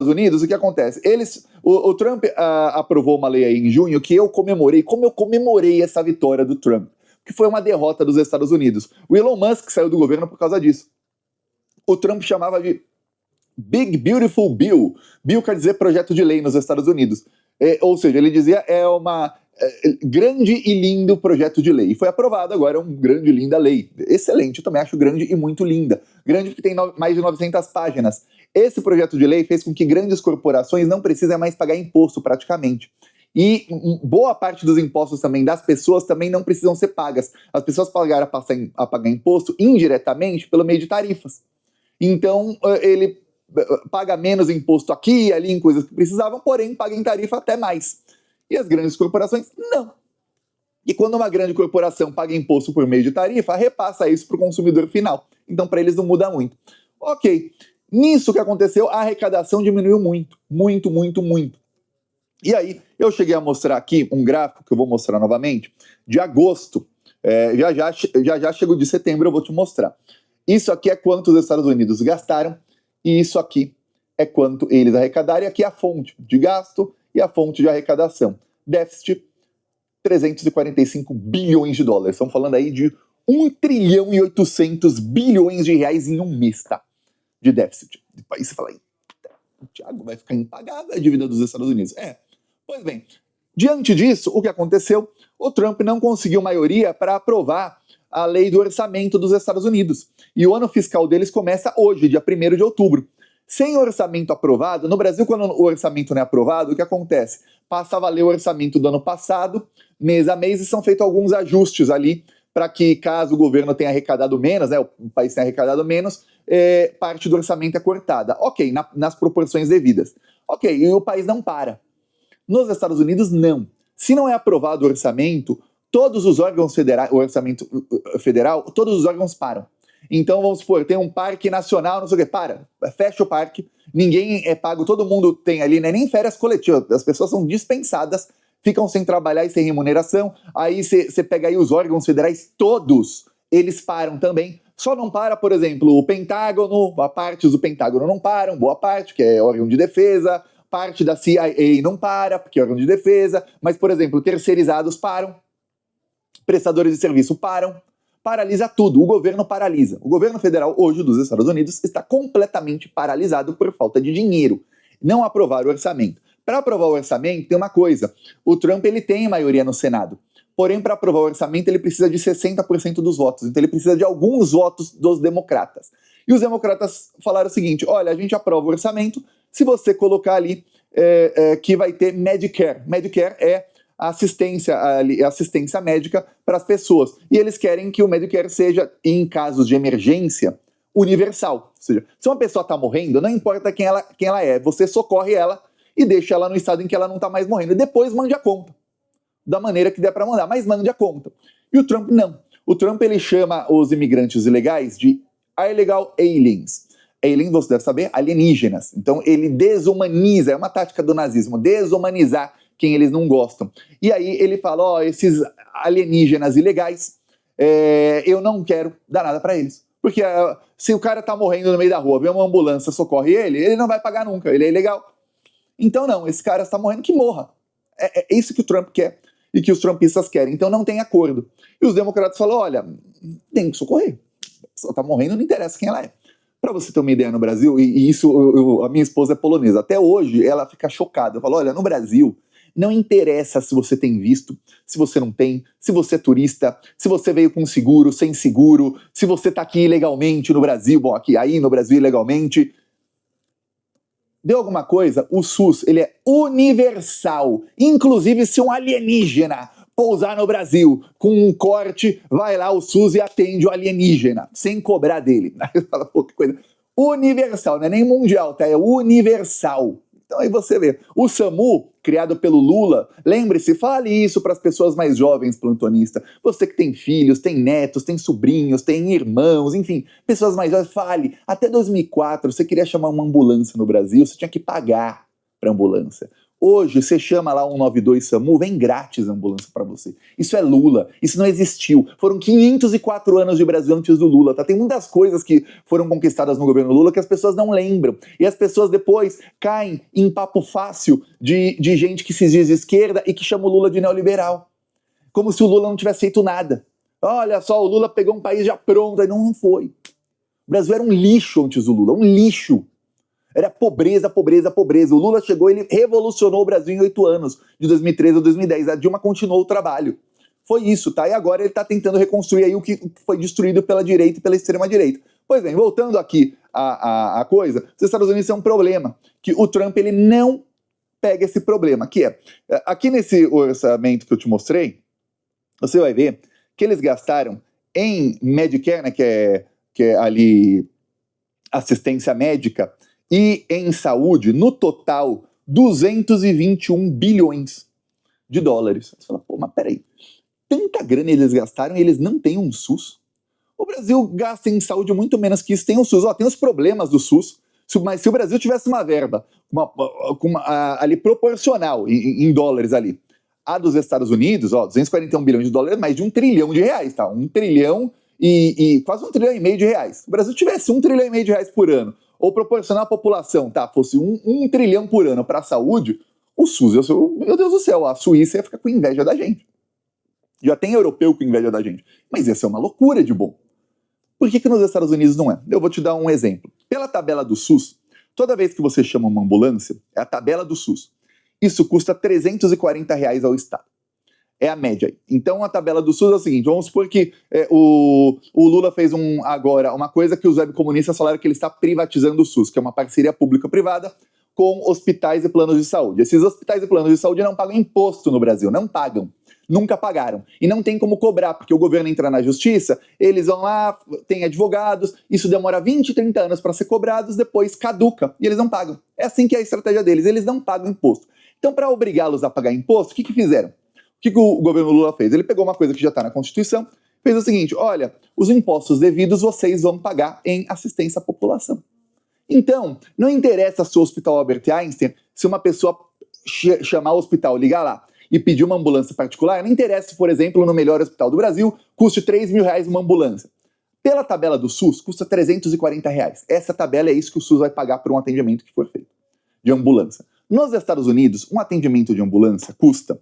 Unidos, o que acontece? O Trump aprovou uma lei aí em junho que eu comemorei, como eu comemorei essa vitória do Trump, que foi uma derrota dos Estados Unidos. O Elon Musk saiu do governo por causa disso. O Trump chamava de Big Beautiful Bill. Bill quer dizer projeto de lei nos Estados Unidos. Ou seja, ele dizia uma grande e lindo projeto de lei. E foi aprovado agora, é um grande e linda lei. Excelente, eu também acho grande e muito linda. Grande porque tem mais de 900 páginas. Esse projeto de lei fez com que grandes corporações não precisem mais pagar imposto praticamente. E boa parte dos impostos também das pessoas também não precisam ser pagas. As pessoas passaram a pagar imposto indiretamente pelo meio de tarifas. Então, ele paga menos imposto aqui e ali em coisas que precisavam, porém paga em tarifa até mais. E as grandes corporações, não. E quando uma grande corporação paga imposto por meio de tarifa, repassa isso para o consumidor final. Então, para eles não muda muito. Ok. Nisso que aconteceu, a arrecadação diminuiu muito. Muito, muito, muito. E aí, eu cheguei a mostrar aqui um gráfico, que eu vou mostrar novamente, de agosto. Já chegou de setembro, eu vou te mostrar. Isso aqui é quanto os Estados Unidos gastaram, e isso aqui é quanto eles arrecadaram, e aqui é a fonte de gasto e a fonte de arrecadação. Déficit, 345 bilhões de dólares. Estamos falando aí de 1 trilhão e 800 bilhões de reais em um mês, tá? De déficit. Aí você fala, o Thiago vai ficar impagável a dívida dos Estados Unidos. Pois bem, diante disso, o que aconteceu? O Trump não conseguiu maioria para aprovar a lei do orçamento dos Estados Unidos. E o ano fiscal deles começa hoje, dia 1º de outubro. Sem orçamento aprovado, no Brasil, quando o orçamento não é aprovado, o que acontece? Passa a valer o orçamento do ano passado, mês a mês, e são feitos alguns ajustes ali, para que, caso o governo tenha arrecadado menos, né, o país tenha arrecadado menos, parte do orçamento é cortada. Ok, nas proporções devidas. Ok, e o país não para. Nos Estados Unidos, não. Se não é aprovado o orçamento, todos os órgãos federais, o orçamento federal, todos os órgãos param. Então, vamos supor, tem um parque nacional, não sei o que, fecha o parque, ninguém é pago, todo mundo tem ali, né, nem férias coletivas, as pessoas são dispensadas, ficam sem trabalhar e sem remuneração, aí você pega aí os órgãos federais, todos, eles param também, só não para, por exemplo, o Pentágono, a partes do Pentágono não param, boa parte, que é órgão de defesa, parte da CIA não para, porque é órgão de defesa, mas, por exemplo, terceirizados param, prestadores de serviço param, paralisa tudo, o governo paralisa. O governo federal hoje dos Estados Unidos está completamente paralisado por falta de dinheiro. Não aprovar o orçamento. Para aprovar o orçamento tem uma coisa, o Trump ele tem maioria no Senado, porém para aprovar o orçamento ele precisa de 60% dos votos, então ele precisa de alguns votos dos democratas. E os democratas falaram o seguinte, olha, a gente aprova o orçamento se você colocar ali que vai ter Medicare. Medicare é assistência médica para as pessoas. E eles querem que o Medicare seja, em casos de emergência, universal. Ou seja, se uma pessoa está morrendo, não importa quem ela é, você socorre ela e deixa ela no estado em que ela não está mais morrendo. E depois mande a conta, da maneira que der para mandar, mas mande a conta. E o Trump não. O Trump ele chama os imigrantes ilegais de illegal aliens. Aliens, você deve saber, alienígenas. Então ele desumaniza, é uma tática do nazismo, desumanizar quem eles não gostam. E aí ele fala, esses alienígenas ilegais, eu não quero dar nada para eles. Porque se o cara tá morrendo no meio da rua, vê uma ambulância, socorre ele não vai pagar nunca, ele é ilegal. Então não, esse cara está morrendo, que morra. É isso que o Trump quer e que os trumpistas querem. Então não tem acordo. E os democratas falam, olha, tem que socorrer. A pessoa tá morrendo, não interessa quem ela é. Para você ter uma ideia, no Brasil, e isso, a minha esposa é polonesa, até hoje ela fica chocada. Eu falo, olha, no Brasil, não interessa se você tem visto, se você não tem, se você é turista, se você veio com seguro, sem seguro, se você tá aqui ilegalmente no Brasil, aí no Brasil ilegalmente. Deu alguma coisa? O SUS, ele é universal. Inclusive, se um alienígena pousar no Brasil com um corte, vai lá o SUS e atende o alienígena, sem cobrar dele. Aí fala, pô, que coisa. Universal, não é nem mundial, tá? É universal. Então aí você vê, o SAMU, criado pelo Lula, lembre-se, fale isso para as pessoas mais jovens, plantonista, você que tem filhos, tem netos, tem sobrinhos, tem irmãos, enfim, pessoas mais jovens, fale, até 2004 você queria chamar uma ambulância no Brasil, você tinha que pagar para ambulância. Hoje, você chama lá 192 SAMU, vem grátis a ambulância para você. Isso é Lula, isso não existiu. Foram 504 anos de Brasil antes do Lula, tá? Tem muitas coisas que foram conquistadas no governo Lula que as pessoas não lembram. E as pessoas depois caem em papo fácil de gente que se diz de esquerda e que chama o Lula de neoliberal. Como se o Lula não tivesse feito nada. Olha só, o Lula pegou um país já pronto, aí não foi. O Brasil era um lixo antes do Lula, um lixo. Era pobreza, pobreza, pobreza. O Lula chegou, ele revolucionou o Brasil em 8 anos, de 2013 a 2010. A Dilma continuou o trabalho. Foi isso, tá? E agora ele tá tentando reconstruir aí o que foi destruído pela direita e pela extrema-direita. Pois bem, voltando aqui à coisa, os Estados Unidos têm um problema, que o Trump, ele não pega esse problema, que é, aqui nesse orçamento que eu te mostrei, você vai ver que eles gastaram em Medicare, né, que é ali assistência médica, e em saúde, no total, 221 bilhões de dólares. Você fala, pô, mas peraí, tanta grana eles gastaram e eles não têm um SUS? O Brasil gasta em saúde muito menos que isso, tem um SUS. Ó, tem os problemas do SUS, mas se o Brasil tivesse uma verba ali proporcional, em dólares ali, a dos Estados Unidos, ó, 241 bilhões de dólares, mais de 1 trilhão de reais, tá? 1 trilhão e quase 1 trilhão e meio de reais. Se o Brasil tivesse 1 trilhão e meio de reais por ano, ou proporcionar à população, tá, fosse 1 trilhão por ano para a saúde, o SUS, meu Deus do céu, a Suíça ia ficar com inveja da gente. Já tem europeu com inveja da gente. Mas ia ser uma loucura de bom. Por que nos Estados Unidos não é? Eu vou te dar um exemplo. Pela tabela do SUS, toda vez que você chama uma ambulância, é a tabela do SUS. Isso custa R$340 ao Estado. É a média. Então a tabela do SUS é o seguinte, vamos supor que o Lula fez agora uma coisa que os webcomunistas falaram que ele está privatizando o SUS, que é uma parceria pública-privada com hospitais e planos de saúde. Esses hospitais e planos de saúde não pagam imposto no Brasil, não pagam. Nunca pagaram. E não tem como cobrar, porque o governo entra na justiça, eles vão lá, tem advogados, isso demora 20, 30 anos para ser cobrados, depois caduca e eles não pagam. É assim que é a estratégia deles, eles não pagam imposto. Então, para obrigá-los a pagar imposto, o que fizeram? O que o governo Lula fez? Ele pegou uma coisa que já está na Constituição, fez o seguinte, olha, os impostos devidos vocês vão pagar em assistência à população. Então, não interessa se o Hospital Albert Einstein, se uma pessoa chamar o hospital, ligar lá e pedir uma ambulância particular, não interessa se, por exemplo, no melhor hospital do Brasil, custe R$3.000 uma ambulância. Pela tabela do SUS, custa R$340. Essa tabela é isso que o SUS vai pagar por um atendimento que for feito, de ambulância. Nos Estados Unidos, um atendimento de ambulância custa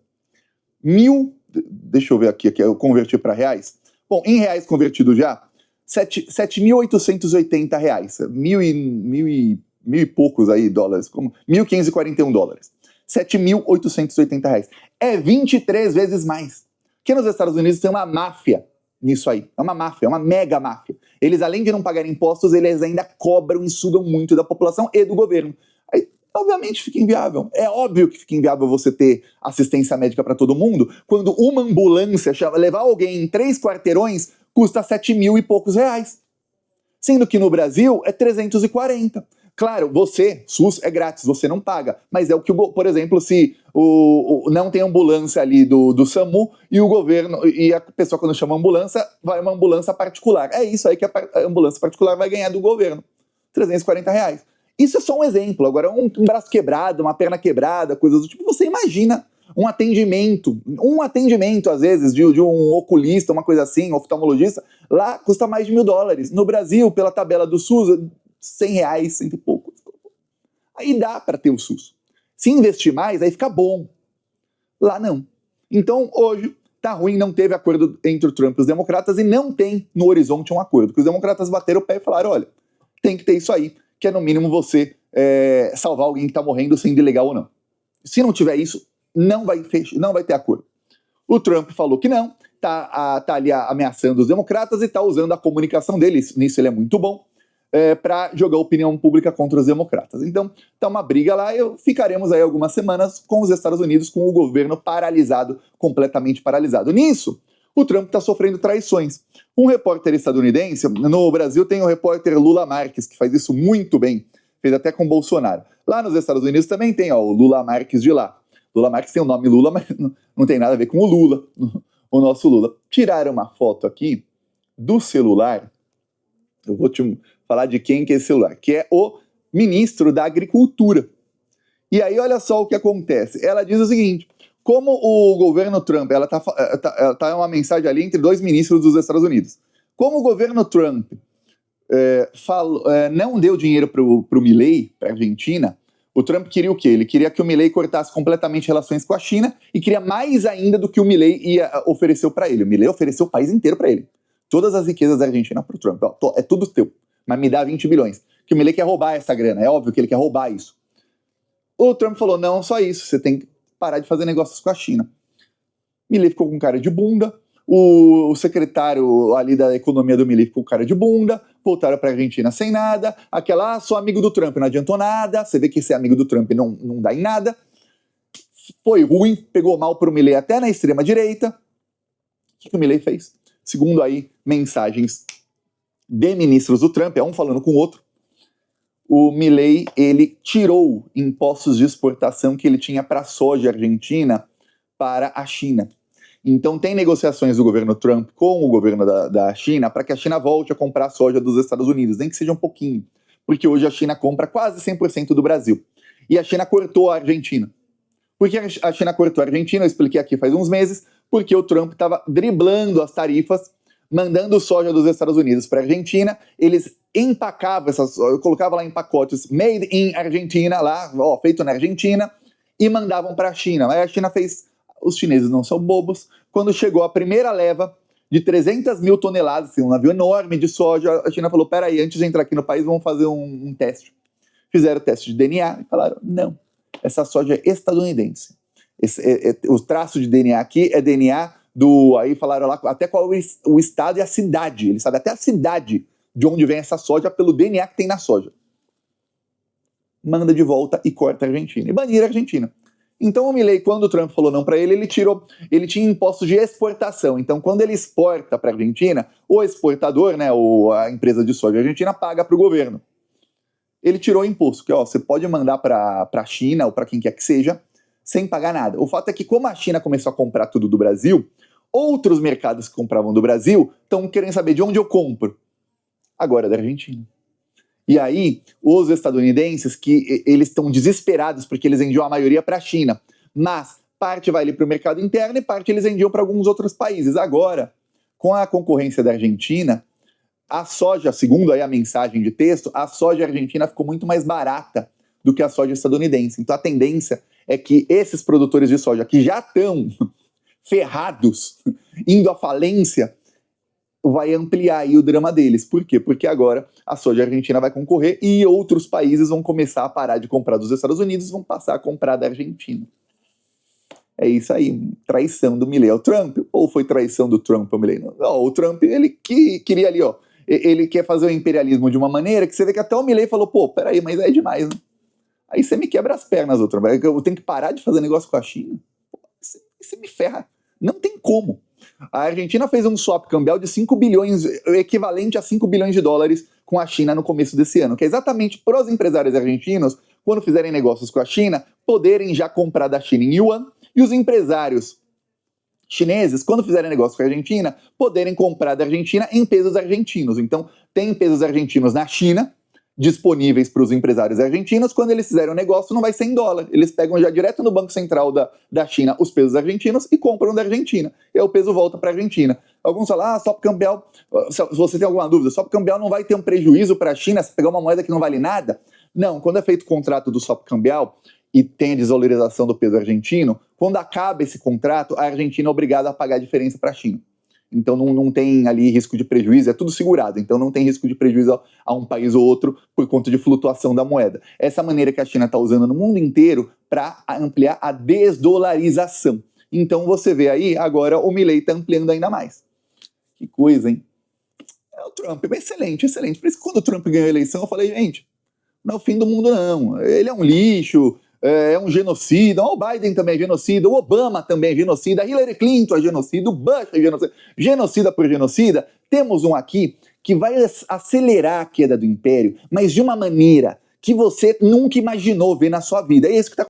deixa eu ver aqui eu converti para reais. Bom, em reais convertido já, R$7.880. Mil e poucos aí dólares, como $1.541. R$7.880. É 23 vezes mais. Porque nos Estados Unidos tem uma máfia nisso aí. É uma máfia, é uma mega máfia. Eles, além de não pagarem impostos, eles ainda cobram e sugam muito da população e do governo. Aí, obviamente fica inviável. É óbvio que fica inviável você ter assistência médica para todo mundo, quando uma ambulância, levar alguém em 3 quarteirões, custa 7 mil e poucos reais. Sendo que no Brasil é 340. Claro, SUS é grátis, você não paga. Mas é o que, por exemplo, se não tem ambulância ali do SAMU e o governo, e a pessoa quando chama ambulância, vai uma ambulância particular. É isso aí que a ambulância particular vai ganhar do governo. R$340. Isso é só um exemplo. Agora, um braço quebrado, uma perna quebrada, coisas do tipo, você imagina um atendimento, às vezes, de um oculista, uma coisa assim, um oftalmologista, lá custa mais de $1.000. No Brasil, pela tabela do SUS, R$100, 100 e pouco. Aí dá para ter o SUS. Se investir mais, aí fica bom. Lá não. Então, hoje, tá ruim, não teve acordo entre o Trump e os democratas e não tem no horizonte um acordo. Porque os democratas bateram o pé e falaram, olha, tem que ter isso aí, que é no mínimo você salvar alguém que está morrendo, sendo ilegal ou não. Se não tiver isso, não vai ter acordo. O Trump falou que não, tá ali ameaçando os democratas e tá usando a comunicação dele, nisso ele é muito bom, para jogar opinião pública contra os democratas. Então, tá uma briga lá e ficaremos aí algumas semanas com os Estados Unidos, com o governo paralisado, completamente paralisado. Nisso, o Trump está sofrendo traições. Um repórter estadunidense, no Brasil tem o repórter Lula Marques, que faz isso muito bem, fez até com Bolsonaro. Lá nos Estados Unidos também tem o Lula Marques de lá. Lula Marques tem o nome Lula, mas não tem nada a ver com o Lula, o nosso Lula. Tiraram uma foto aqui do celular, eu vou te falar de quem que é esse celular, que é o ministro da Agricultura. E aí olha só o que acontece. Ela diz o seguinte, como o governo Trump, ela tá uma mensagem ali entre dois ministros dos Estados Unidos. Como o governo Trump não deu dinheiro pro Milei, pra Argentina, o Trump queria o quê? Ele queria que o Milei cortasse completamente relações com a China e queria mais ainda do que o Milei ofereceu para ele. O Milei ofereceu o país inteiro para ele. Todas as riquezas da Argentina pro Trump. Ó, é tudo teu, mas me dá 20 bilhões. Que o Milei quer roubar essa grana, é óbvio que ele quer roubar isso. O Trump falou, não, só isso, você tem que parar de fazer negócios com a China. Milei ficou com cara de bunda, o secretário ali da economia do Milei ficou com cara de bunda, voltaram para a Argentina sem nada, aquela, sou amigo do Trump, não adiantou nada, você vê que ser amigo do Trump não dá em nada, foi ruim, pegou mal pro Milei até na extrema direita. O que o Milei fez? Segundo aí mensagens de ministros do Trump, um falando com o outro, o Milei, ele tirou impostos de exportação que ele tinha para a soja argentina para a China. Então tem negociações do governo Trump com o governo da China para que a China volte a comprar soja dos Estados Unidos, nem que seja um pouquinho, porque hoje a China compra quase 100% do Brasil. E a China cortou a Argentina. Por que a China cortou a Argentina? Eu expliquei aqui faz uns meses, porque o Trump estava driblando as tarifas, mandando soja dos Estados Unidos para a Argentina, eles empacavam eu colocava lá em pacotes made in Argentina, lá, ó, feito na Argentina, e mandavam para a China. Aí a China fez, os chineses não são bobos, quando chegou a primeira leva de 300 mil toneladas, assim, um navio enorme de soja, a China falou, peraí, antes de entrar aqui no país, vamos fazer um teste. Fizeram o teste de DNA e falaram, não, essa soja é estadunidense. O traço de DNA aqui é DNA aí falaram lá até qual é o estado e a cidade. Ele sabe até a cidade de onde vem essa soja pelo DNA que tem na soja. Manda de volta e corta a Argentina. E baniram a Argentina. Então o Milei, quando o Trump falou não para ele tinha impostos de exportação. Então quando ele exporta para a Argentina, o exportador, né, a empresa de soja argentina, paga para o governo. Ele tirou o imposto, que ó, você pode mandar para a China ou para quem quer que seja, sem pagar nada. O fato é que como a China começou a comprar tudo do Brasil, outros mercados que compravam do Brasil estão querendo saber de onde eu compro. Agora é da Argentina. E aí, os estadunidenses, que eles estão desesperados porque eles vendiam a maioria para a China, mas parte vai ali para o mercado interno e parte eles vendiam para alguns outros países. Agora, com a concorrência da Argentina, a soja, segundo aí a mensagem de texto, a soja argentina ficou muito mais barata do que a soja estadunidense. Então a tendência é que esses produtores de soja que já estão ferrados, indo à falência, vai ampliar aí o drama deles. Por quê? Porque agora a soja argentina vai concorrer e outros países vão começar a parar de comprar dos Estados Unidos e vão passar a comprar da Argentina. É isso aí, traição do Milei ao Trump, ou foi traição do Trump ao Milei? Não, o Trump, ele queria ali, ó, ele quer fazer o imperialismo de uma maneira que você vê que até o Milei falou, pô, peraí, mas é demais, né? Aí você me quebra as pernas, outro. Eu tenho que parar de fazer negócio com a China? Pô, você me ferra. Não tem como. A Argentina fez um swap cambial de 5 bilhões, equivalente a 5 bilhões de dólares com a China no começo desse ano, que é exatamente para os empresários argentinos, quando fizerem negócios com a China, poderem já comprar da China em yuan, e os empresários chineses, quando fizerem negócio com a Argentina, poderem comprar da Argentina em pesos argentinos. Então, tem pesos argentinos na China, disponíveis para os empresários argentinos. Quando eles fizerem o negócio, não vai ser em dólar. Eles pegam já direto no Banco Central da China os pesos argentinos e compram da Argentina. E aí o peso volta para a Argentina. Alguns falam, swap cambial, se você tem alguma dúvida, swap cambial não vai ter um prejuízo para a China se pegar uma moeda que não vale nada? Não, quando é feito o contrato do swap cambial e tem a desvalorização do peso argentino, quando acaba esse contrato, a Argentina é obrigada a pagar a diferença para a China. Então não tem ali risco de prejuízo, é tudo segurado, então não tem risco de prejuízo a um país ou outro por conta de flutuação da moeda. Essa maneira que a China está usando no mundo inteiro para ampliar a desdolarização. Então você vê aí, agora o Milei está ampliando ainda mais. Que coisa, hein? O Trump é excelente, excelente. Por isso que quando o Trump ganhou a eleição, eu falei, gente, não é o fim do mundo não, ele é um lixo, é um genocida, o Biden também é genocida, o Obama também é genocida, a Hillary Clinton é genocida, o Bush é genocida, genocida por genocida. Temos um aqui que vai acelerar a queda do império, mas de uma maneira que você nunca imaginou ver na sua vida. É isso que está